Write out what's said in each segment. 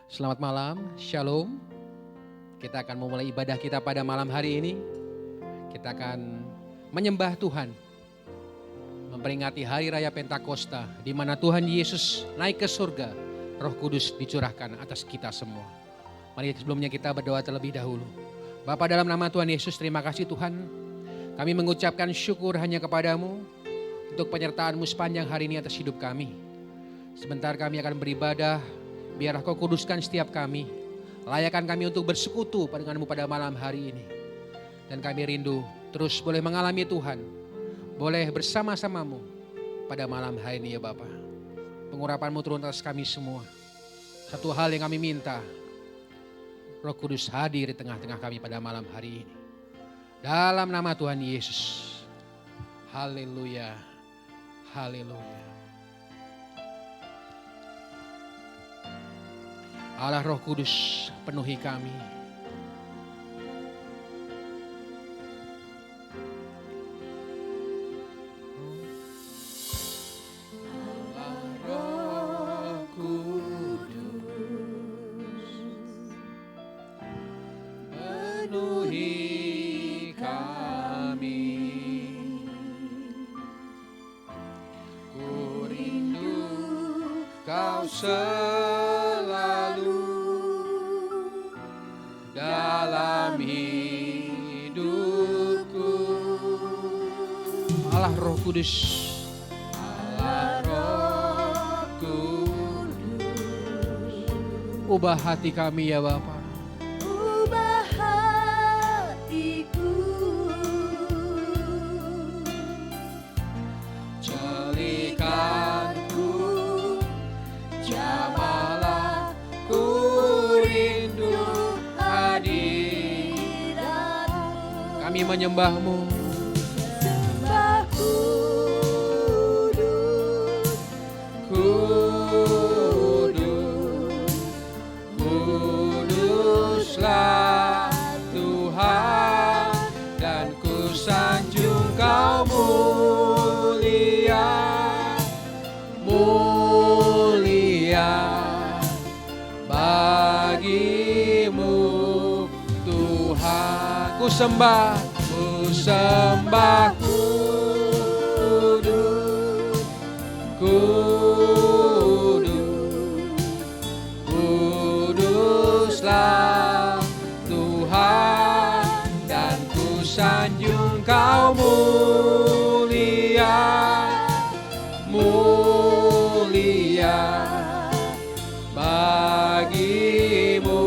Selamat malam, Shalom. Kita akan memulai ibadah kita pada malam hari ini. Kita akan menyembah Tuhan, memperingati hari raya Pentakosta, di mana Tuhan Yesus naik ke surga, Roh Kudus dicurahkan atas kita semua. Mari sebelumnya kita berdoa terlebih dahulu. Bapa, dalam nama Tuhan Yesus, terima kasih Tuhan. Kami mengucapkan syukur hanya kepadamu untuk penyertaan-Mu sepanjang hari ini atas hidup kami. Sebentar kami akan beribadah. Biarlah Kau kuduskan setiap kami. Layakkan kami untuk bersekutu denganmu pada malam hari ini. Dan kami rindu terus boleh mengalami Tuhan. Boleh bersama-samamu pada malam hari ini ya Bapa. Pengurapan-Mu turun atas kami semua. Satu hal yang kami minta, Roh Kudus hadir di tengah-tengah kami pada malam hari ini. Dalam nama Tuhan Yesus. Haleluya. Haleluya. Allah Roh Kudus penuhi kami. Allah Roh Kudus penuhi kami. Ku rindu Kau dalam hidupku. Allah Roh Kudus, Allah Roh Kudus, ubah hati kami ya Bapa. Ubah hatiku, Jadikanku jamalah, ku rindu hadirat-Mu. Kami menyembah-Mu. sembah kudus, Kudus, kuduslah Tuhan, dan ku sanjung Kau mulia, mulia bagimu Tuhan. Ku sembah kudus, kudus, kuduslah Tuhan, dan ku sanjung Kau mulia, mulia bagimu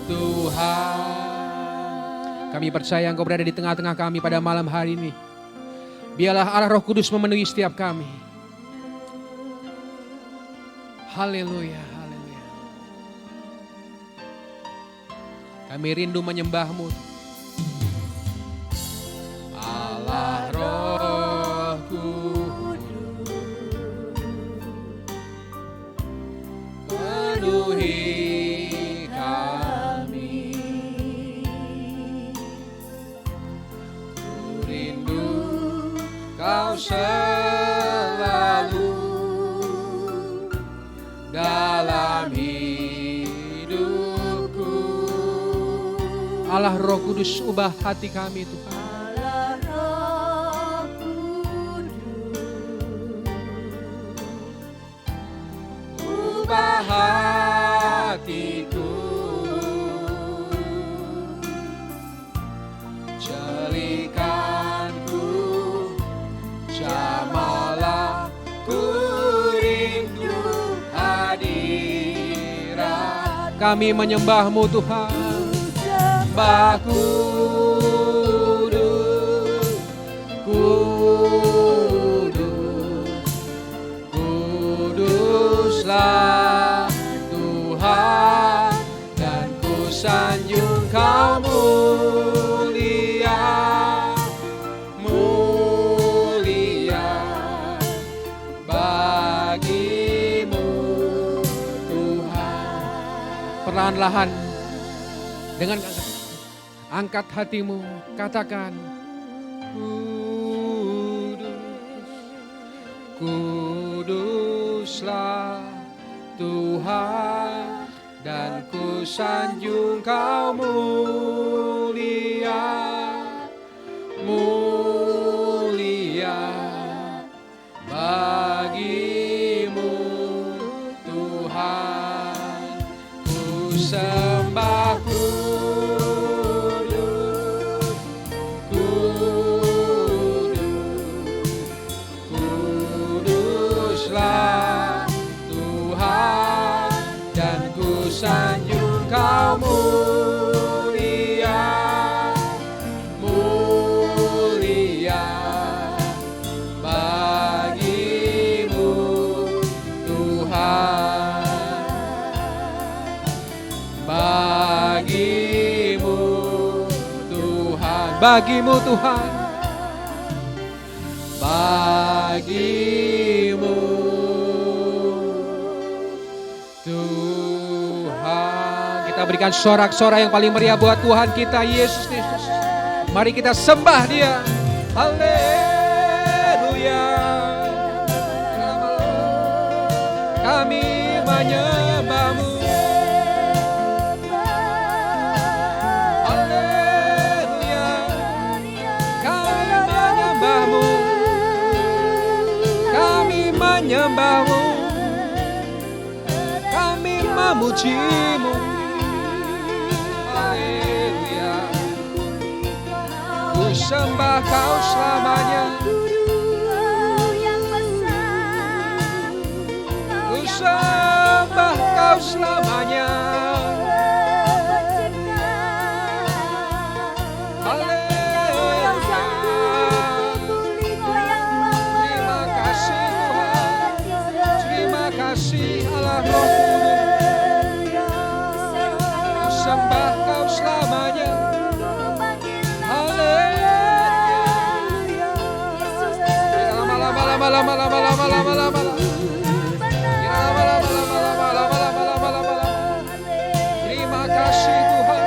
Tuhan. Kami percaya Engkau berada di tengah-tengah kami pada malam hari ini. Biarlah Allah Roh Kudus memenuhi setiap kami. Haleluya, haleluya. Kami rindu menyembah-Mu. Allah Roh Kudus penuhi kami. Ku rindu Kau selalu dalam hidupku. Allah Roh Kudus, ubah hati kami Tuhan. Allah Roh Kudus, Ubah hatiku, jadikanku jamalah, ku rindu hadirat. Kami menyembah-Mu Tuhan. Sembah kudus, kudus, kuduslah Tuhan, dan ku sanjung Kau mulia, mulia bagimu Tuhan. Perlahan-lahan dengan angkat hatimu, katakan kudus, kuduslah Tuhan, dan ku sanjung Kau mulia, mulia bagimu Tuhan. Ku sembah kudus, kudus, kuduslah Tuhan, dan ku sanjung Kau mulia, mulia bagimu Tuhan, bagimu Tuhan, bagimu Tuhan, bagimu Tuhan. Kita berikan sorak-sorai yang paling meriah buat Tuhan kita Yesus Kristus. Mari kita sembah Dia. Haleluya. Kami menyembah-Mu. Haleluya. Kami menyembah-Mu. Kami menyembah-Mu. Kami memuji-Mu. Haleluya. Ku sembah Kau selamanya. Ku sembah Kau selamanya. Haleluya. Terima kasih Tuhan. Terima kasih Allah Roh Kudus. Ku sembah Kau selamanya. Terima kasih Tuhan.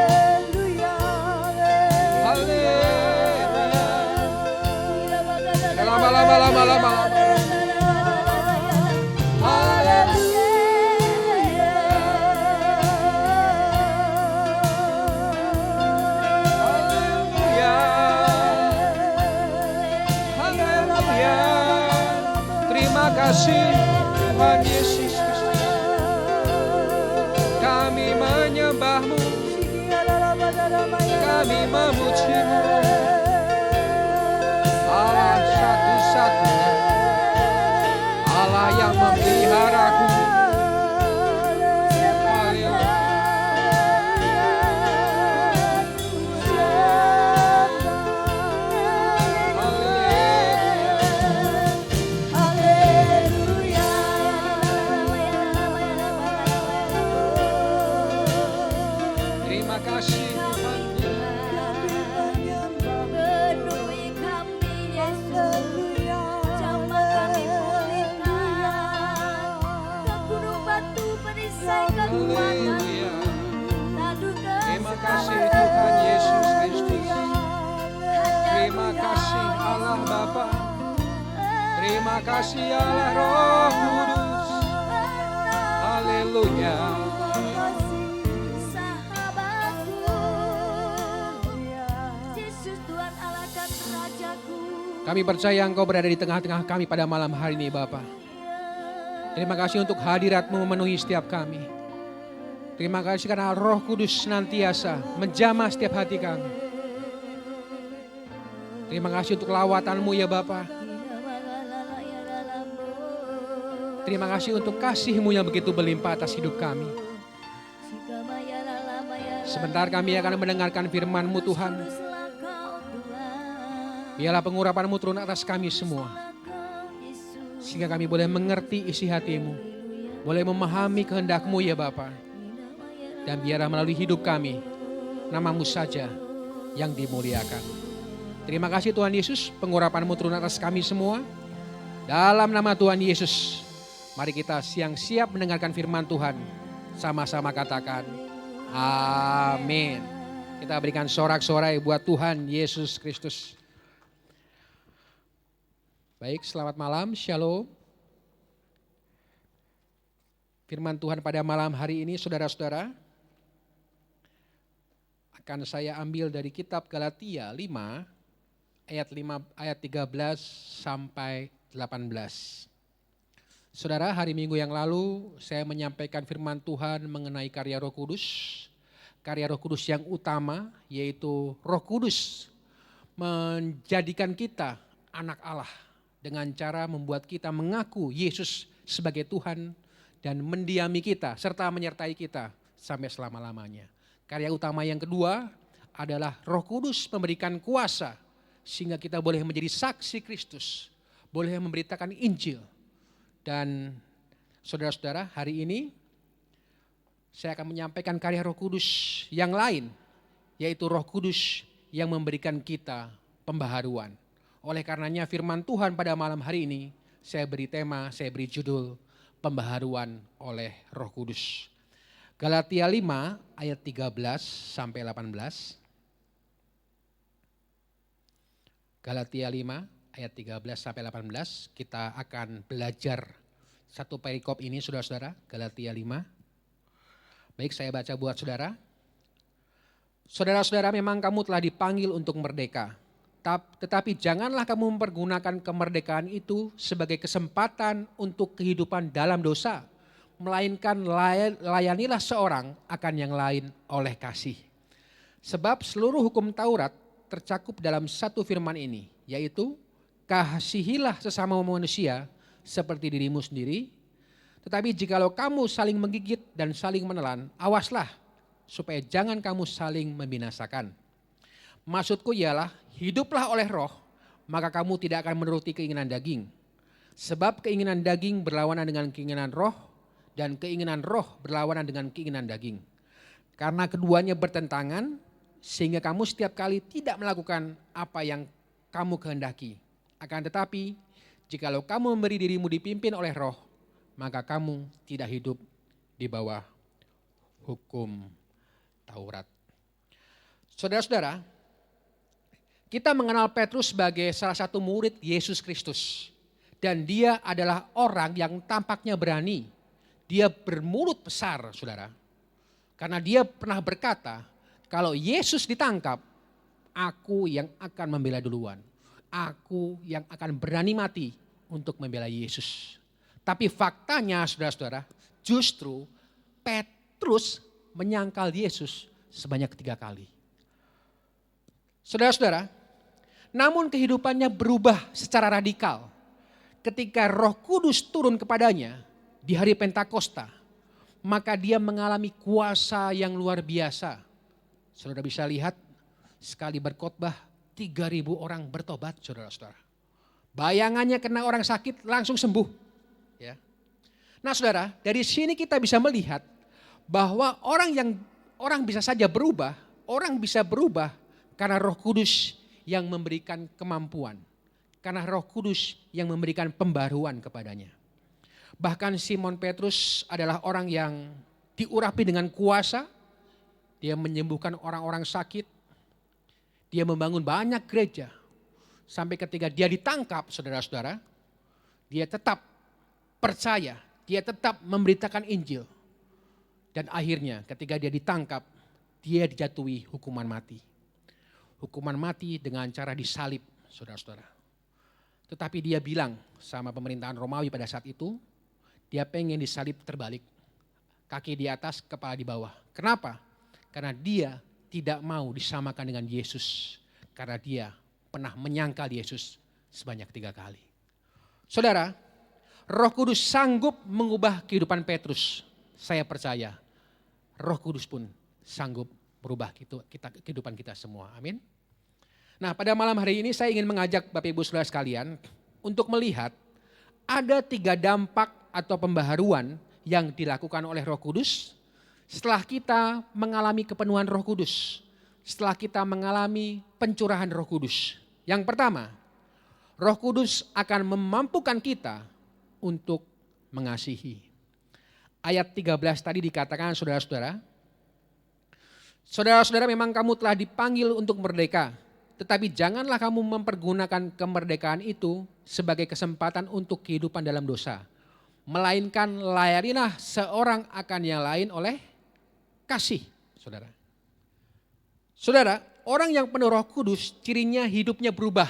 Terima kasih Tuhan Yesus Kristus. Kami menyembah-Mu, kami memuji-Mu. Allah satu-satunya, Allah yang memeliharaku. Terima kasih Tuhan. Penuhi kami Yesus, jamah kami pulihkan, ke gunung batu perisai kekuatan, Terima kasih Tuhan Yesus Kristus. Terima kasih Allah Bapa. Terima kasih Allah Roh Kudus. Haleluya. Yesus Tuhan Allah dan Rajaku. Kami percaya Engkau berada di tengah-tengah kami pada malam hari ini Bapa. Terima kasih untuk hadirat-Mu memenuhi setiap kami. Terima kasih karena Roh Kudus senantiasa menjamah setiap hati kami. Terima kasih untuk lawatan-Mu ya Bapa. Terima kasih untuk kasih-Mu yang begitu berlimpah atas hidup kami. Sebentar kami akan mendengarkan firman-Mu Tuhan. Biarlah pengurapan-Mu turun atas kami semua. Sehingga kami boleh mengerti isi hati-Mu. Boleh memahami kehendak-Mu ya Bapa. Dan biarlah melalui hidup kami, nama-Mu saja yang dimuliakan. Terima kasih Tuhan Yesus, pengurapan-Mu turun atas kami semua. Dalam nama Tuhan Yesus, mari kita siap mendengarkan firman Tuhan. Sama-sama katakan, amin. Kita berikan sorak-sorai buat Tuhan Yesus Kristus. Baik, selamat malam, shalom. Firman Tuhan pada malam hari ini, saudara-saudara, akan saya ambil dari kitab Galatia 5 ayat 13 sampai 18. Saudara, hari Minggu yang lalu saya menyampaikan firman Tuhan mengenai karya Roh Kudus. Karya Roh Kudus yang utama yaitu Roh Kudus menjadikan kita anak Allah dengan cara membuat kita mengaku Yesus sebagai Tuhan dan mendiami kita serta menyertai kita sampai selama-lamanya. Karya utama yang kedua adalah Roh Kudus memberikan kuasa sehingga kita boleh menjadi saksi Kristus, boleh memberitakan Injil. Dan saudara-saudara, hari ini saya akan menyampaikan karya Roh Kudus yang lain, yaitu Roh Kudus yang memberikan kita pembaharuan. Oleh karenanya firman Tuhan pada malam hari ini saya beri tema, saya beri judul pembaharuan oleh Roh Kudus. Galatia 5 ayat 13 sampai 18. Galatia 5 ayat 13 sampai 18, kita akan belajar satu perikop ini saudara-saudara, Galatia 5. Baik, saya baca buat saudara. Saudara-saudara, memang kamu telah dipanggil untuk merdeka, tetapi janganlah kamu mempergunakan kemerdekaan itu sebagai kesempatan untuk kehidupan dalam dosa, melainkan layanilah seorang akan yang lain oleh kasih. Sebab seluruh hukum Taurat tercakup dalam satu firman ini, yaitu kasihilah sesama manusia seperti dirimu sendiri. Tetapi jikalau kamu saling menggigit dan saling menelan, awaslah supaya jangan kamu saling membinasakan. Maksudku ialah hiduplah oleh roh, maka kamu tidak akan menuruti keinginan daging. Sebab keinginan daging berlawanan dengan keinginan roh, dan keinginan roh berlawanan dengan keinginan daging. Karena keduanya bertentangan, sehingga kamu setiap kali tidak melakukan apa yang kamu kehendaki. Akan tetapi, jikalau kamu memberi dirimu dipimpin oleh roh, maka kamu tidak hidup di bawah hukum Taurat. Saudara-saudara, kita mengenal Petrus sebagai salah satu murid Yesus Kristus. Dan dia adalah orang yang tampaknya berani. Dia bermulut besar, saudara. Karena dia pernah berkata, kalau Yesus ditangkap, aku yang akan membela duluan. Aku yang akan berani mati untuk membela Yesus. Tapi faktanya saudara-saudara, justru Petrus menyangkal Yesus sebanyak 3 kali. Saudara-saudara, namun kehidupannya berubah secara radikal ketika Roh Kudus turun kepadanya di hari Pentakosta. Maka dia mengalami kuasa yang luar biasa. Saudara bisa lihat sekali berkhotbah 3.000 orang bertobat, saudara-saudara. Bayangannya kena orang sakit langsung sembuh. Ya. Nah saudara, dari sini kita bisa melihat bahwa orang bisa saja berubah, orang bisa berubah karena Roh Kudus yang memberikan kemampuan. Karena Roh Kudus yang memberikan pembaruan kepadanya. Bahkan Simon Petrus adalah orang yang diurapi dengan kuasa. Dia menyembuhkan orang-orang sakit. Dia membangun banyak gereja. Sampai ketika dia ditangkap, saudara-saudara, dia tetap percaya, dia tetap memberitakan Injil. Dan akhirnya ketika dia ditangkap, dia dijatuhi hukuman mati. Hukuman mati dengan cara disalib, saudara-saudara. Tetapi dia bilang sama pemerintahan Romawi pada saat itu, dia pengen disalib terbalik. Kaki di atas, kepala di bawah. Kenapa? Karena dia tidak mau disamakan dengan Yesus. Karena dia pernah menyangkal Yesus sebanyak 3 kali. Saudara, Roh Kudus sanggup mengubah kehidupan Petrus. Saya percaya Roh Kudus pun sanggup merubah kehidupan kita semua. Amin. Nah, pada malam hari ini saya ingin mengajak Bapak Ibu Saudara sekalian untuk melihat ada 3 dampak atau pembaharuan yang dilakukan oleh Roh Kudus setelah kita mengalami kepenuhan Roh Kudus, setelah kita mengalami pencurahan Roh Kudus. Yang pertama, Roh Kudus akan memampukan kita untuk mengasihi. Ayat 13 tadi dikatakan saudara-saudara, saudara-saudara memang kamu telah dipanggil untuk merdeka, tetapi janganlah kamu mempergunakan kemerdekaan itu sebagai kesempatan untuk kehidupan dalam dosa, melainkan layanilah seorang akan yang lain oleh kasih, saudara. Saudara, orang yang penuh Roh Kudus cirinya hidupnya berubah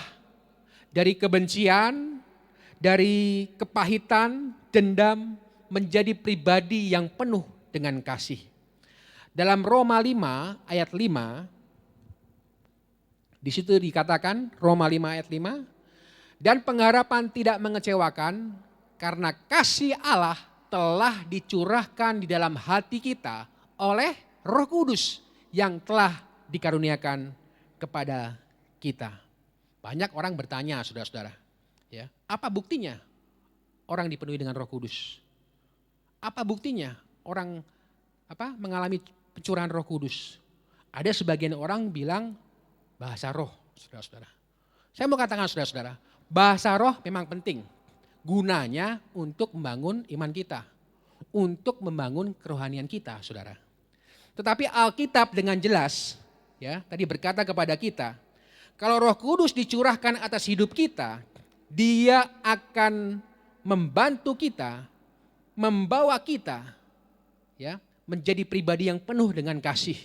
dari kebencian, dari kepahitan, dendam menjadi pribadi yang penuh dengan kasih. Dalam Roma 5 ayat 5, di situ dikatakan Roma 5 ayat 5, dan pengharapan tidak mengecewakan karena kasih Allah telah dicurahkan di dalam hati kita oleh Roh Kudus yang telah dikaruniakan kepada kita. Banyak orang bertanya, saudara-saudara, ya, apa buktinya orang dipenuhi dengan Roh Kudus? Apa buktinya orang mengalami pencurahan Roh Kudus? Ada sebagian orang bilang bahasa roh, saudara-saudara. Saya mau katakan saudara-saudara, bahasa roh memang penting. Gunanya untuk membangun iman kita, untuk membangun kerohanian kita, saudara. Tetapi Alkitab dengan jelas, ya, tadi berkata kepada kita, kalau Roh Kudus dicurahkan atas hidup kita, Dia akan membantu kita, membawa kita, ya, menjadi pribadi yang penuh dengan kasih.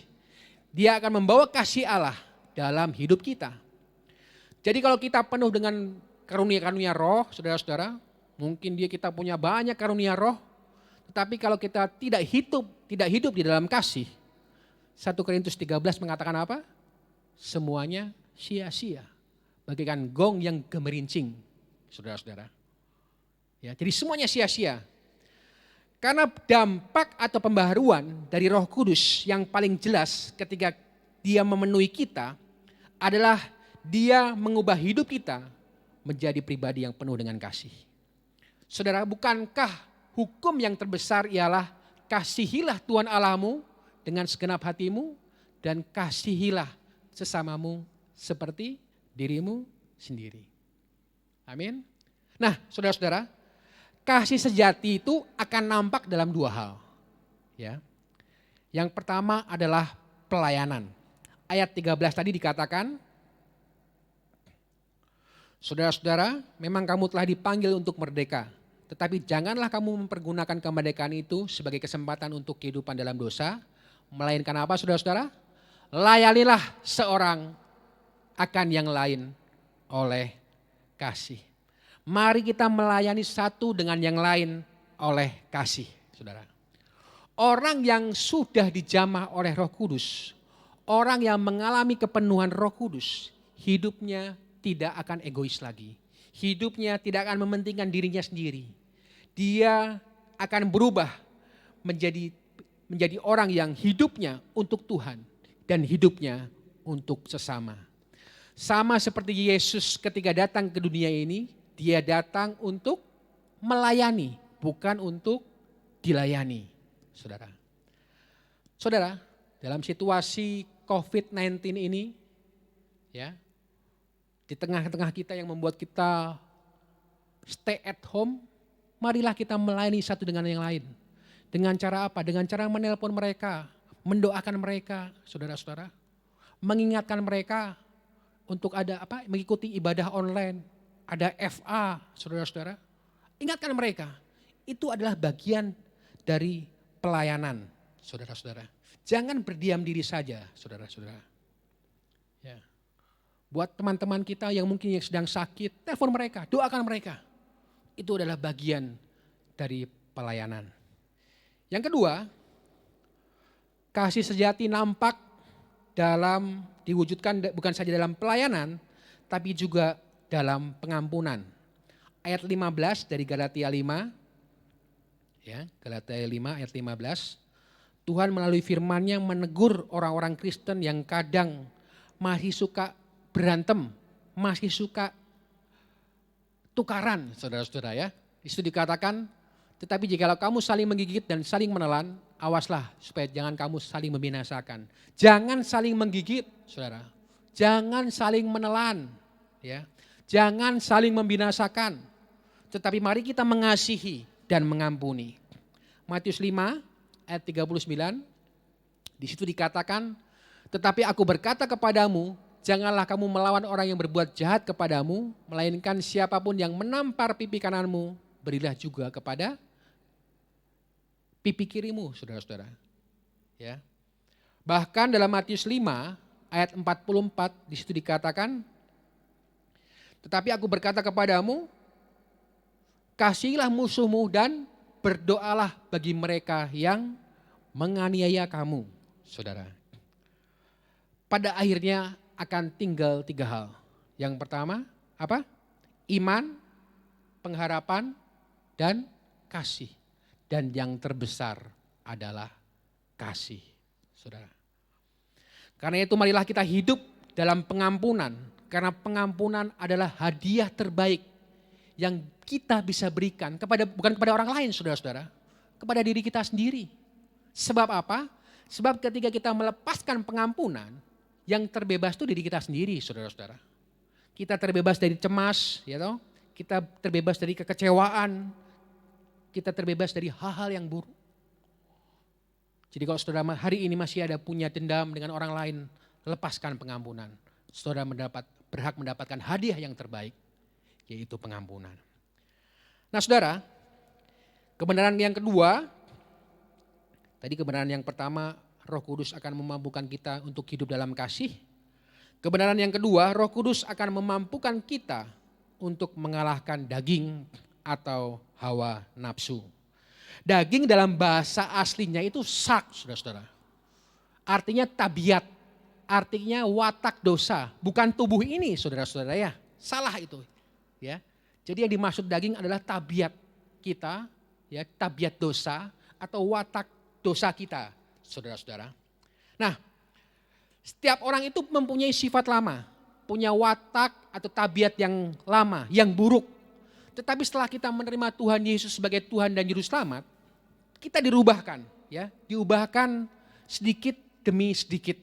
Dia akan membawa kasih Allah dalam hidup kita. Jadi kalau kita penuh dengan karunia-karunia roh, saudara-saudara, mungkin kita punya banyak karunia roh, tetapi kalau kita tidak hidup di dalam kasih, 1 Korintus 13 mengatakan apa? Semuanya sia-sia, bagaikan gong yang gemerincing, saudara-saudara. Ya, jadi semuanya sia-sia. Karena dampak atau pembaharuan dari Roh Kudus yang paling jelas ketika Dia memenuhi kita adalah Dia mengubah hidup kita menjadi pribadi yang penuh dengan kasih. Saudara, bukankah hukum yang terbesar ialah kasihilah Tuhan Allahmu dengan segenap hatimu dan kasihilah sesamamu seperti dirimu sendiri. Amin. Nah, saudara-saudara, kasih sejati itu akan nampak dalam dua hal. Ya. Yang pertama adalah pelayanan. Ayat 13 tadi dikatakan, saudara-saudara, memang kamu telah dipanggil untuk merdeka. Tetapi janganlah kamu mempergunakan kemerdekaan itu sebagai kesempatan untuk kehidupan dalam dosa. Melainkan apa, saudara-saudara? Layanilah seorang akan yang lain oleh kasih. Mari kita melayani satu dengan yang lain oleh kasih, saudara. Orang yang sudah dijamah oleh Roh Kudus, orang yang mengalami kepenuhan Roh Kudus, hidupnya tidak akan egois lagi. Hidupnya tidak akan mementingkan dirinya sendiri. Dia akan berubah menjadi orang yang hidupnya untuk Tuhan dan hidupnya untuk sesama. Sama seperti Yesus ketika datang ke dunia ini, Dia datang untuk melayani, bukan untuk dilayani, saudara. Saudara, dalam situasi COVID-19 ini, ya, di tengah-tengah kita yang membuat kita stay at home, marilah kita melayani satu dengan yang lain. Dengan cara apa? Dengan cara menelpon mereka, mendoakan mereka, saudara-saudara. Mengingatkan mereka untuk mengikuti ibadah online, ada FA, saudara-saudara. Ingatkan mereka, itu adalah bagian dari pelayanan, saudara-saudara. Jangan berdiam diri saja, saudara-saudara. Ya. Buat teman-teman kita yang mungkin sedang sakit, telepon mereka, doakan mereka. Itu adalah bagian dari pelayanan. Yang kedua, kasih sejati nampak diwujudkan bukan saja dalam pelayanan, tapi juga dalam pengampunan. Ayat 15 dari Galatia 5, ya, Galatia 5 ayat 15. Tuhan melalui firman-Nya menegur orang-orang Kristen yang kadang masih suka berantem, masih suka tukaran, saudara-saudara ya. Di situ dikatakan, tetapi jikalau kamu saling menggigit dan saling menelan, awaslah supaya jangan kamu saling membinasakan. Jangan saling menggigit, saudara. Jangan saling menelan, ya. Jangan saling membinasakan. Tetapi mari kita mengasihi dan mengampuni. Matius 5 ayat 39, di situ dikatakan, tetapi aku berkata kepadamu, janganlah kamu melawan orang yang berbuat jahat kepadamu, melainkan siapapun yang menampar pipi kananmu, berilah juga kepada pipi kirimu, saudara-saudara. Ya. Bahkan dalam Matius 5 ayat 44 di situ dikatakan, tetapi aku berkata kepadamu, kasihilah musuhmu dan berdoalah bagi mereka yang menganiaya kamu, saudara. Pada akhirnya akan tinggal 3 hal. Yang pertama, apa? Iman, pengharapan, dan kasih. Dan yang terbesar adalah kasih, saudara. Karena itu marilah kita hidup dalam pengampunan. Karena pengampunan adalah hadiah terbaik yang kita bisa berikan bukan kepada orang lain, saudara-saudara. Kepada diri kita sendiri. Sebab apa? Sebab ketika kita melepaskan pengampunan, yang terbebas itu diri kita sendiri, saudara-saudara. Kita terbebas dari cemas, ya toh? Kita terbebas dari kekecewaan. Kita terbebas dari hal-hal yang buruk. Jadi kalau saudara hari ini masih ada punya dendam dengan orang lain, lepaskan pengampunan. Saudara berhak mendapatkan hadiah yang terbaik, yaitu pengampunan. Nah saudara, kebenaran yang kedua, tadi kebenaran yang pertama, Roh Kudus akan memampukan kita untuk hidup dalam kasih. Kebenaran yang kedua, Roh Kudus akan memampukan kita untuk mengalahkan daging atau hawa nafsu. Daging dalam bahasa aslinya itu sak, saudara-saudara. Artinya tabiat, artinya watak dosa, bukan tubuh ini, saudara-saudara ya. Salah itu, ya. Jadi yang dimaksud daging adalah tabiat kita, ya, tabiat dosa atau watak dosa kita, saudara-saudara. Nah, setiap orang itu mempunyai sifat lama, punya watak atau tabiat yang lama, yang buruk. Tetapi setelah kita menerima Tuhan Yesus sebagai Tuhan dan Juru Selamat, kita dirubahkan, ya, diubahkan sedikit demi sedikit.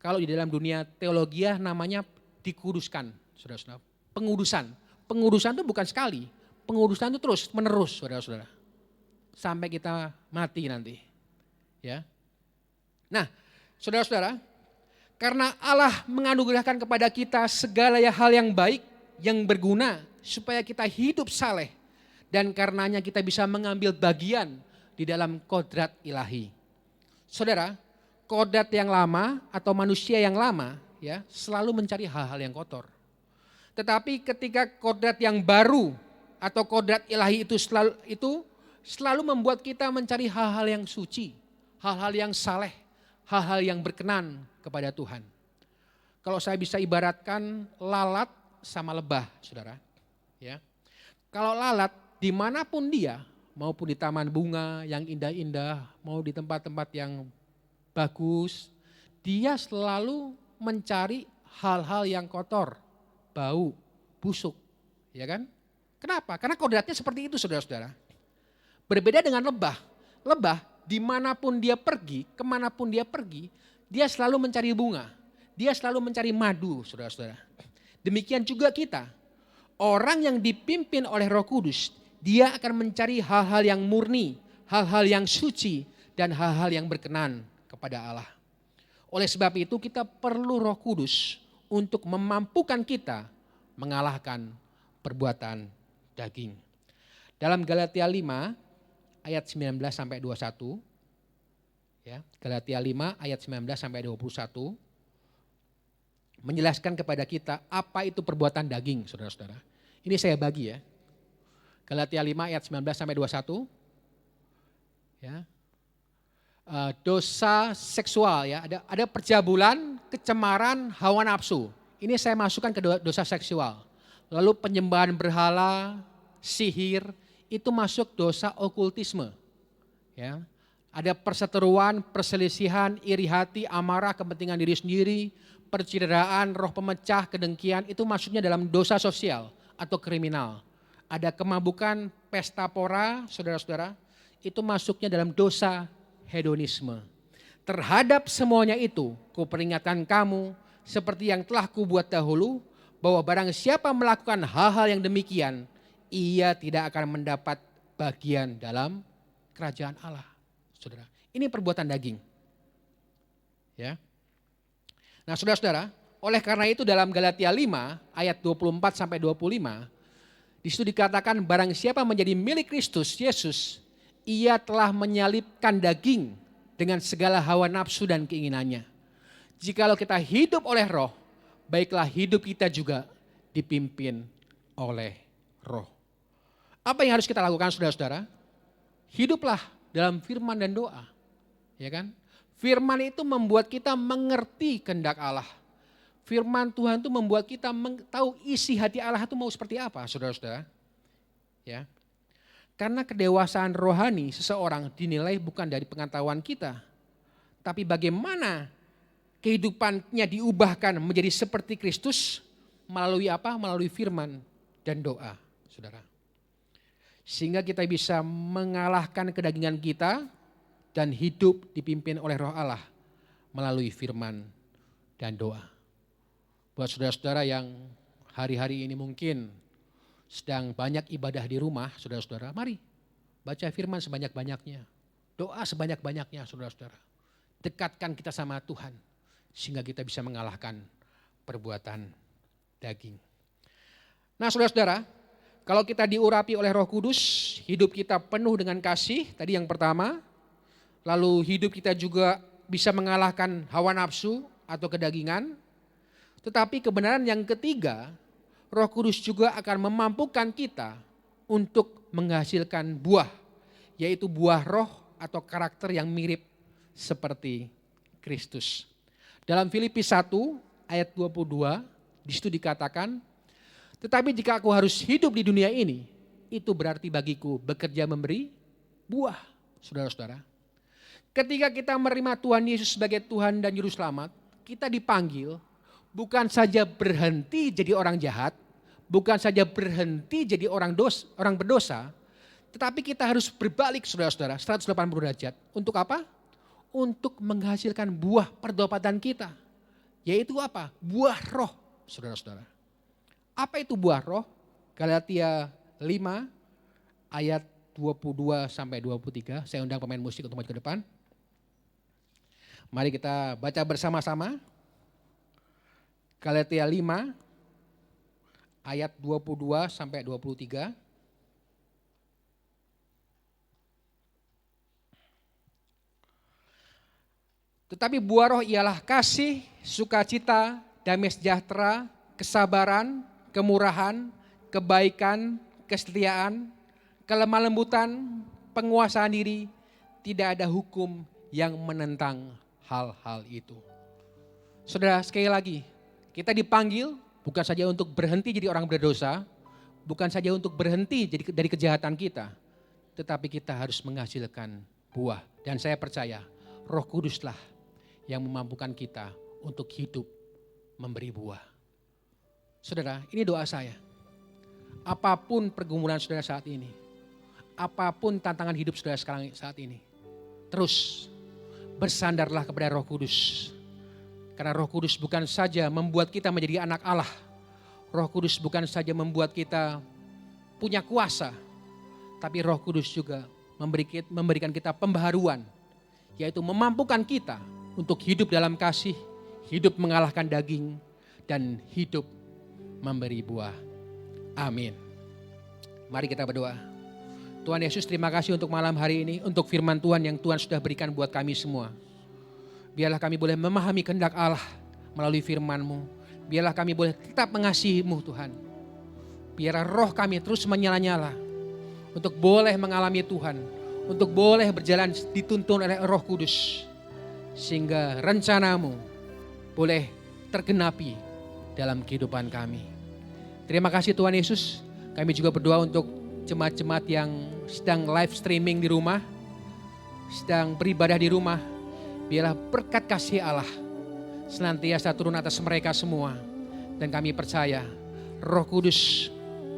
Kalau di dalam dunia teologi namanya dikuduskan, saudara-saudara. Pengudusan. Pengudusan itu bukan sekali, pengudusan itu terus menerus, saudara-saudara. Sampai kita mati nanti. Ya. Nah, saudara-saudara, karena Allah menganugerahkan kepada kita segala hal yang baik, yang berguna, supaya kita hidup saleh. Dan karenanya kita bisa mengambil bagian di dalam kodrat ilahi. Saudara, kodrat yang lama atau manusia yang lama, ya, selalu mencari hal-hal yang kotor. Tetapi ketika kodrat yang baru atau kodrat ilahi itu selalu membuat kita mencari hal-hal yang suci, hal-hal yang saleh, hal-hal yang berkenan kepada Tuhan. Kalau saya bisa ibaratkan lalat sama lebah, saudara. Ya. Kalau lalat dimanapun dia, maupun di taman bunga yang indah-indah, mau di tempat-tempat yang bagus, dia selalu mencari hal-hal yang kotor, bau, busuk, ya kan? Kenapa? Karena kodratnya seperti itu, saudara-saudara. Berbeda dengan lebah. Lebah dimanapun dia pergi, kemanapun dia pergi, dia selalu mencari bunga. Dia selalu mencari madu, saudara-saudara. Demikian juga kita. Orang yang dipimpin oleh Roh Kudus, dia akan mencari hal-hal yang murni, hal-hal yang suci, dan hal-hal yang berkenan kepada Allah. Oleh sebab itu kita perlu Roh Kudus untuk memampukan kita mengalahkan perbuatan daging. Dalam Galatia 5 ayat 19 sampai 21, ya, Galatia 5 ayat 19 sampai 21 menjelaskan kepada kita apa itu perbuatan daging, saudara-saudara. Ini saya bagi ya. Galatia 5 ayat 19 sampai 21. Ya. Dosa seksual ya, ada percabulan, kecemaran, hawa nafsu. Ini saya masukkan ke dosa seksual. Lalu penyembahan berhala, sihir, itu masuk dosa okultisme. Ya. Ada perseteruan, perselisihan, iri hati, amarah, kepentingan diri sendiri, percideraan, roh pemecah, kedengkian, itu masuknya dalam dosa sosial atau kriminal. Ada kemabukan, pesta pora, saudara-saudara, itu masuknya dalam dosa hedonisme. Terhadap semuanya itu, kuperingatkan kamu seperti yang telah kubuat dahulu, bahwa barang siapa melakukan hal-hal yang demikian, ia tidak akan mendapat bagian dalam kerajaan Allah. Saudara, ini perbuatan daging. Ya. Nah, saudara-saudara, oleh karena itu dalam Galatia 5 ayat 24 sampai 25, di situ dikatakan barang siapa menjadi milik Kristus Yesus, ia telah menyalibkan daging dengan segala hawa nafsu dan keinginannya. Jikalau kita hidup oleh roh, baiklah hidup kita juga dipimpin oleh roh. Apa yang harus kita lakukan saudara-saudara? Hiduplah dalam firman dan doa. Ya kan? Firman itu membuat kita mengerti kehendak Allah. Firman Tuhan itu membuat kita tahu isi hati Allah itu mau seperti apa, saudara-saudara. Ya. Karena kedewasaan rohani seseorang dinilai bukan dari pengetahuan kita, tapi bagaimana kehidupannya diubahkan menjadi seperti Kristus melalui apa? Melalui firman dan doa, saudara. Sehingga kita bisa mengalahkan kedagingan kita dan hidup dipimpin oleh Roh Allah melalui firman dan doa. Buat saudara-saudara yang hari-hari ini mungkin sedang banyak ibadah di rumah, saudara-saudara, mari baca firman sebanyak-banyaknya. Doa sebanyak-banyaknya, saudara-saudara. Dekatkan kita sama Tuhan sehingga kita bisa mengalahkan perbuatan daging. Nah, saudara-saudara, kalau kita diurapi oleh Roh Kudus, hidup kita penuh dengan kasih, tadi yang pertama. Lalu hidup kita juga bisa mengalahkan hawa nafsu atau kedagingan. Tetapi kebenaran yang ketiga, Roh Kudus juga akan memampukan kita untuk menghasilkan buah, yaitu buah roh atau karakter yang mirip seperti Kristus. Dalam Filipi 1 ayat 22, di situ dikatakan, tetapi jika aku harus hidup di dunia ini, itu berarti bagiku bekerja memberi buah, saudara-saudara. Ketika kita menerima Tuhan Yesus sebagai Tuhan dan Juru Selamat, kita dipanggil bukan saja berhenti jadi orang jahat, bukan saja berhenti jadi orang berdosa, tetapi kita harus berbalik, saudara-saudara, 180 derajat. Untuk apa? Untuk menghasilkan buah pertobatan kita. Yaitu apa? Buah roh, saudara-saudara. Apa itu buah roh? Galatia 5 ayat 22 sampai 23. Saya undang pemain musik untuk maju ke depan. Mari kita baca bersama-sama. Galatia 5 ayat 22 sampai 23. Tetapi buah roh ialah kasih, sukacita, damai sejahtera, kesabaran, kemurahan, kebaikan, kesetiaan, kelemah lembutan, penguasaan diri. Tidak ada hukum yang menentang hal-hal itu. Saudara, sekali lagi, kita dipanggil bukan saja untuk berhenti jadi orang berdosa, bukan saja untuk berhenti dari kejahatan kita, tetapi kita harus menghasilkan buah. Dan saya percaya Roh Kuduslah yang memampukan kita untuk hidup memberi buah. Saudara, ini doa saya. Apapun pergumulan saudara saat ini, apapun tantangan hidup saudara sekarang saat ini, terus bersandarlah kepada Roh Kudus. Karena Roh Kudus bukan saja membuat kita menjadi anak Allah. Roh Kudus bukan saja membuat kita punya kuasa, tapi Roh Kudus juga memberikan kita pembaharuan, yaitu memampukan kita untuk hidup dalam kasih, hidup mengalahkan daging, dan hidup memberi buah. Amin. Mari kita berdoa. Tuhan Yesus, terima kasih untuk malam hari ini, untuk firman Tuhan yang Tuhan sudah berikan buat kami semua. Biarlah kami boleh memahami kehendak Allah melalui firman-Mu. Biarlah kami boleh tetap mengasihi-Mu Tuhan. Biarlah roh kami terus menyala-nyala untuk boleh mengalami Tuhan, untuk boleh berjalan dituntun oleh Roh Kudus. Sehingga rencana-Mu boleh tergenapi dalam kehidupan kami. Terima kasih Tuhan Yesus. Kami juga berdoa untuk jemaat-jemaat yang sedang live streaming di rumah, sedang beribadah di rumah. Biarlah berkat kasih Allah senantiasa turun atas mereka semua. Dan kami percaya Roh Kudus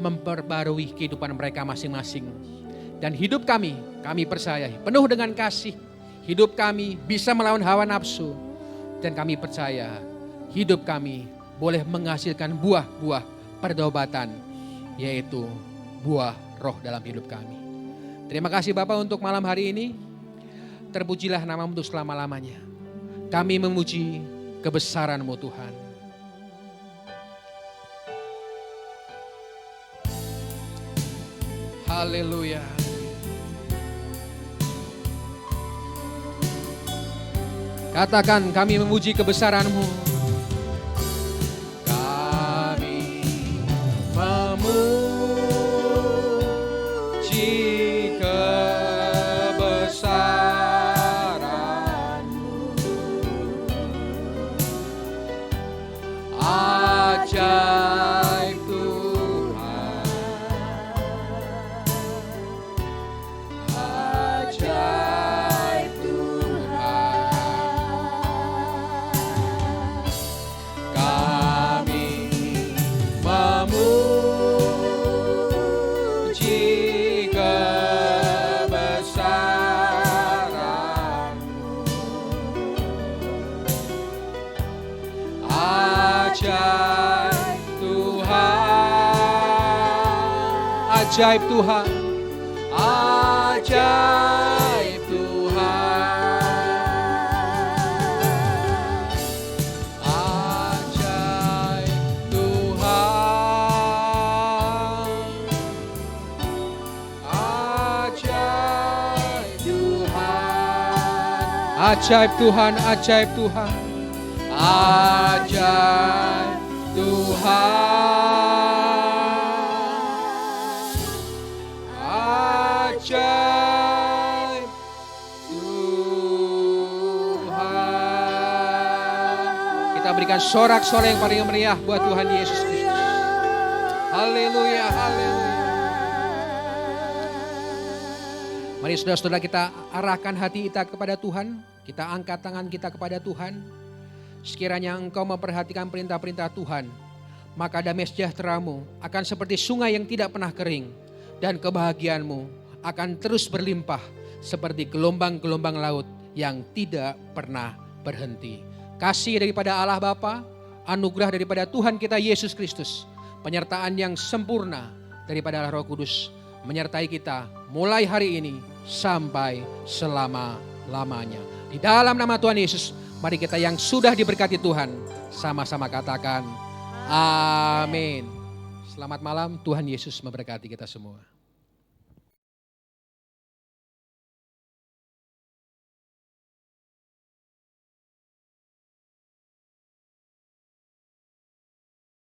memperbarui kehidupan mereka masing-masing. Dan hidup kami percaya penuh dengan kasih. Hidup kami bisa melawan hawa nafsu. Dan kami percaya hidup kami boleh menghasilkan buah-buah pertobatan, yaitu buah roh dalam hidup kami. Terima kasih Bapak untuk malam hari ini. Terpujilah nama-Mu untuk selama-lamanya. Kami memuji kebesaran-Mu Tuhan. Haleluya. Katakan, kami memuji kebesaran-Mu. Kami memuji kebesaran-Mu. Ajaib Tuhan, ajaib Tuhan. Kami memuji kebesaran-Mu. Ajaib Tuhan, ajaib Tuhan, ajaib Tuhan, ajaib Tuhan, ajaib Tuhan, ajaib Tuhan, ajaib Tuhan, ajaib Tuhan, ajaib Tuhan. Kita berikan sorak-sorai yang paling meriah buat Tuhan Yesus Kristus. Haleluya, haleluya. Mari saudara-saudara kita arahkan hati kita kepada Tuhan. Kita angkat tangan kita kepada Tuhan. Sekiranya engkau memperhatikan perintah-perintah Tuhan, maka damai sejahtera-Mu akan seperti sungai yang tidak pernah kering, dan kebahagiaan-Mu akan terus berlimpah seperti gelombang-gelombang laut yang tidak pernah berhenti. Kasih daripada Allah Bapa, anugerah daripada Tuhan kita Yesus Kristus, penyertaan yang sempurna daripada Allah Roh Kudus menyertai kita mulai hari ini sampai selama-lamanya. Di dalam nama Tuhan Yesus, mari kita yang sudah diberkati Tuhan sama-sama katakan amin. Selamat malam, Tuhan Yesus memberkati kita semua.